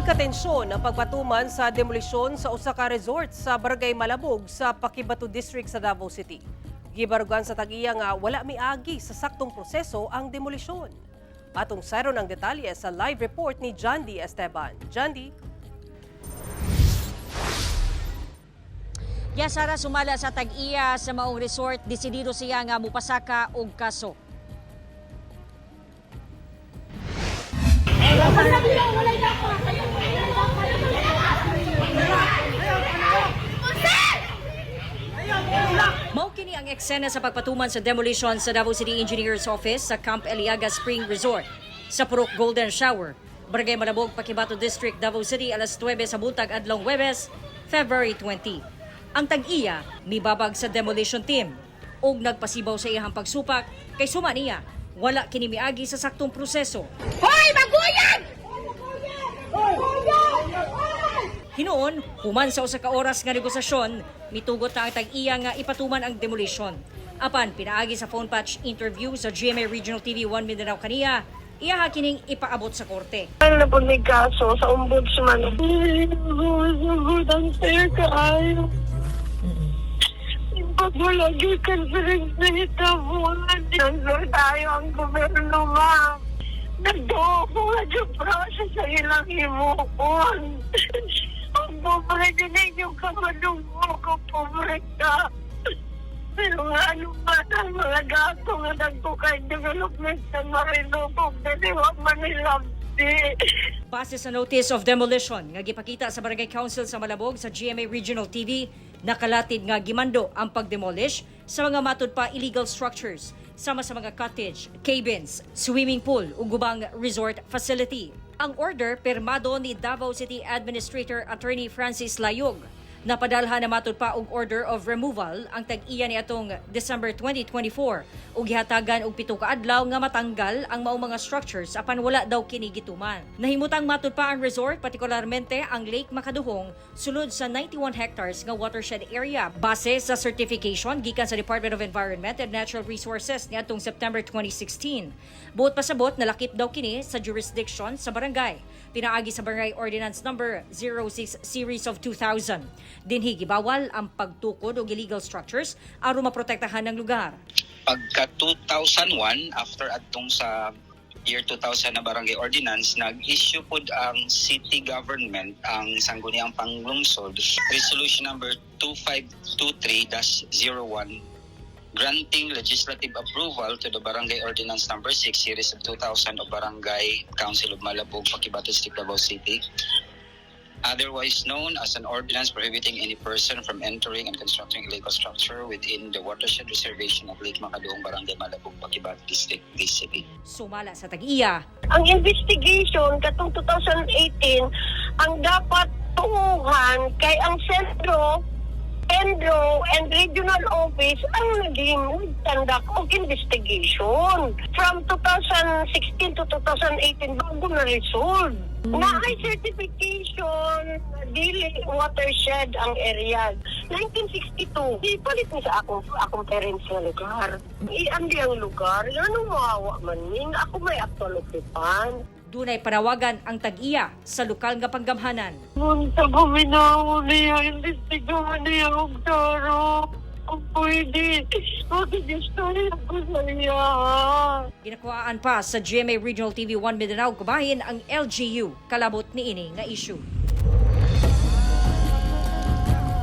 Nagkatensyon ang pagpatuman sa demolisyon sa usa ka resort sa Barangay Malabog sa Pakibato District sa Davao City. Gibarugan sa tag-iya nga wala miagi sa saktong proseso ang demolisyon. Atong sayron ang detalye sa live report ni Jandy Esteban. Jandy? Sara, sumala sa tag-iya sa maong resort, desidido siya nga mupasaka og kaso. Mao kini ang eksena sa pagpatuman sa demolition sa Davao City Engineers Office sa Camp Eliaga Spring Resort sa Purok Golden Shower, Barangay Malabog, Pakibato District, Davao City, alas 9 sa buntag adlong Huwebes, February 20. Ang tag-iya mibabag sa demolition team ug nagpasibaw sa iyang pagsupak kay suma niya wala kini miagi sa saktong proseso. Hoy, maguyag! Hinuon, human sa usa ka oras nga negosasyon, mitugot na ang tag-iya nga ipatuman ang demolition. Apan pinaagi sa phone patch interview sa GMA Regional TV 1 Mindanao kaniya, iyaha kining ipaabot sa korte. Ang napunig kaso sa ombudsman. Ang fair ka ayaw. Pag lagi conference na itabunan, nansor tayo ang gobyerno, ma'am. Nagdoon ko nga yung process sa ilang himukon. Ang pobre din yung kamanong mo ko, pobre ka. Pero nga ano ba ang mga gato nga nagtukay development sa Marino kung diniwa manilabdi. Base sa notice of demolition nga gipakita sa Barangay Council sa Malabog sa GMA Regional TV, nakalatid nga gimando ang pagdemolish sa mga matud pa illegal structures sama sa mga cottage, cabins, swimming pool ug ubang resort facility. Ang order permado ni Davao City Administrator Attorney Francis Layog. Napadalhan na matud pa og order of removal ang tag-iya ni atong December 2024 ug gihatagan og 7 ka adlaw nga matanggal ang maong mga structures apan wala daw kini gituman. Nahimutang matud pa ang resort, partikularmente ang Lake Makaduhong, sulod sa 91 hectares nga watershed area base sa certification gikan sa Department of Environment and Natural Resources niadtong September 2016. Buot pasabot nalakip daw kini sa jurisdiction sa barangay. Pinaagi sa Barangay Ordinance Number 06 Series of 2000. Dinhi gibawal ang pagtukod og illegal structures aron maprotektahan ng lugar. Pagka 2001, after adtong sa year 2000 na barangay ordinance, nag-issue pod ang city government ang sangguniang panglungsod resolution number 2523-01 granting legislative approval to the barangay ordinance number 6 series of 2000 of Barangay Council of Malabog, Pakibato District, Davao City, otherwise known as an ordinance prohibiting any person from entering and constructing illegal structure within the watershed reservation of Lake Makaduhong, Barangay Malabog, Pakibato District, this city. Sumala sa tag-iya. Ang investigation katong 2018 ang dapat tunguhan kay ang sentro and regional office ang naging tandak og investigation. From 2016 to 2018, bago na resolve. Na-ay certification, dili watershed ang area. 1962, ipalit mo sa akong parents na lugar. Iandi ang lugar, anong mawawa man ning ako may actual occupan. Dunay panawagan ang tag-iya sa lokal nga panggamhanan. Munta buminaw niya, investigahan niya ang taro. Kung pwede, mag-istorya ko sa iya. Ginakuhaan pa sa GMA Regional TV 1 Mindanao kabahin ang LGU kalabot ni ini nga issue.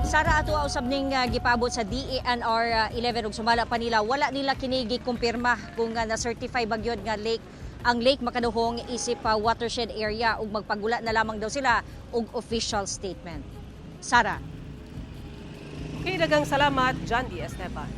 Sara, ato usab ning gipaabot sa DENR 11 ug sumala pa nila wala nila kini gikumpirma kung na-certify ba gyud nga ang Lake Makaduhong isip watershed area ug magpagula na lamang daw sila og official statement. Sara. Kay daghang salamat, Jandy Esteban.